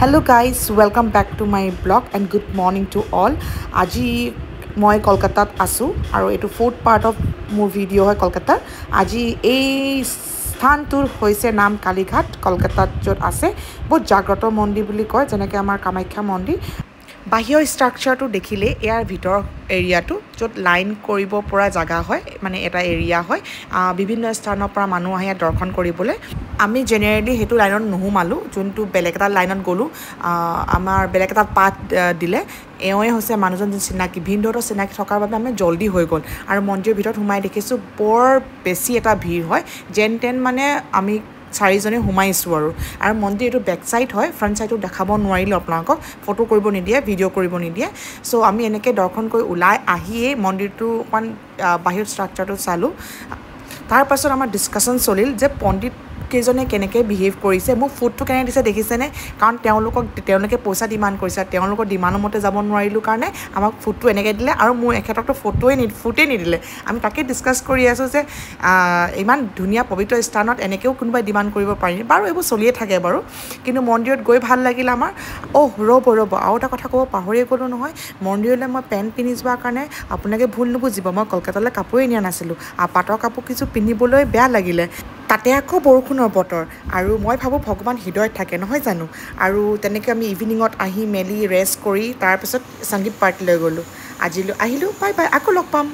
Hello guys, welcome back to my blog and good morning to all. আজি মই কলকাতাত আছো আৰু এটো fourth part of মোৰ ভিডিও হয় কলকাতাৰ। আজি এই স্থানটোৰ হৈছে নাম কালীঘাট কলকাতাত যত আছে বহুত জাগ্ৰত মন্দিৰ বুলি কয় যেনেকৈ আমাৰ কামাখ্যা মন্দিৰ। বাহিৰৰ ষ্ট্ৰাকচাৰটো দেখিলে ইয়াৰ ভিতৰ এৰিয়াটো য'ত লাইন কৰিব পৰা জাগা হয় মানে এটা এৰিয়া হয় বিভিন্ন স্থানৰ পৰা মানুহ আহে দৰ্শন কৰিবলৈ। আমি জেনেৰেলি হেতু লাইনত নোহোমালো যোনটো বেলেগ এটা লাইনত গলো আমাৰ বেলেগ এটা পাথ দিলে এওঁয়ে হৈছে মানুহজন চিনাকি ভিনদেউৰ চিনাকি থকাৰ বাবে আমি জলদি হৈ গ'ল আৰু মন্দিৰৰ ভিতৰত সোমাই দেখিছোঁ বৰ বেছি এটা ভিৰ হয় যেন তেন মানে আমি চাৰিজনে সোমাইছোঁ আৰু মন্দিৰ এইটো বেক সাইড হয় ফ্ৰণ্ট সাইডটো দেখাব নোৱাৰিলোঁ আপোনালোকক ফটো কৰিব নিদিয়ে ভিডিঅ' কৰিব নিদিয়ে সো আমি এনেকৈ দৰ্শন কৰি ওলাই আহিয়ে মন্দিৰটো অকমান বাহিৰ ষ্ট্ৰাকচাৰটো চালোঁ তাৰ পাছত আমাৰ ডিসকাশন চলিল যে পণ্ডিত কেজনে কেনেকৈ বিহেভ কৰিছে মোক ফুডটো কেনে দিছে দেখিছেনে কাৰণ তেওঁলোকে পইচা ডিমান্ড কৰিছে তেওঁলোকৰ ডিমান্ডৰ মতে যাব নোৱাৰিলোঁ কাৰণে আমাক ফুডটো এনেকৈ দিলে আৰু মোৰ এখেতকতো ফুটেই নিদিলে আমি তাকে ডিসকাছ কৰি আছোঁ যে ইমান ধুনীয়া পবিত্ৰ স্থানত এনেকৈও কোনোবাই ডিমান্ড কৰিব পাৰি বাৰু এইবোৰ চলিয়ে থাকে বাৰু কিন্তু মন্দিৰত গৈ ভাল লাগিল আমাৰ ৰ'ব আৰু এটা কথা ক'ব পাহৰিয়ে গ'লোঁ নহয় মন্দিৰলৈ মই পেণ্ট পিন্ধি যোৱাৰ কাৰণে আপোনালোকে ভুল নুবুজিব মই কলকাতালৈ কাপোৰেই নিয়া নাছিলোঁ পাটৰ কাপোৰ কিছু পিন্ধিবলৈ বেয়া লাগিলে তাতে আকৌ বৰষুণৰ বতৰ আৰু মই ভাবোঁ ভগৱান হৃদয়ত থাকে নহয় জানো আৰু তেনেকৈ আমি ইভিনিঙত আহি মেলি ৰেষ্ট কৰি তাৰপিছত সংগীত পাৰ্টিলৈ গ'লোঁ আজিলৈ আহিলোঁ বাই বাই আকৌ লগ পাম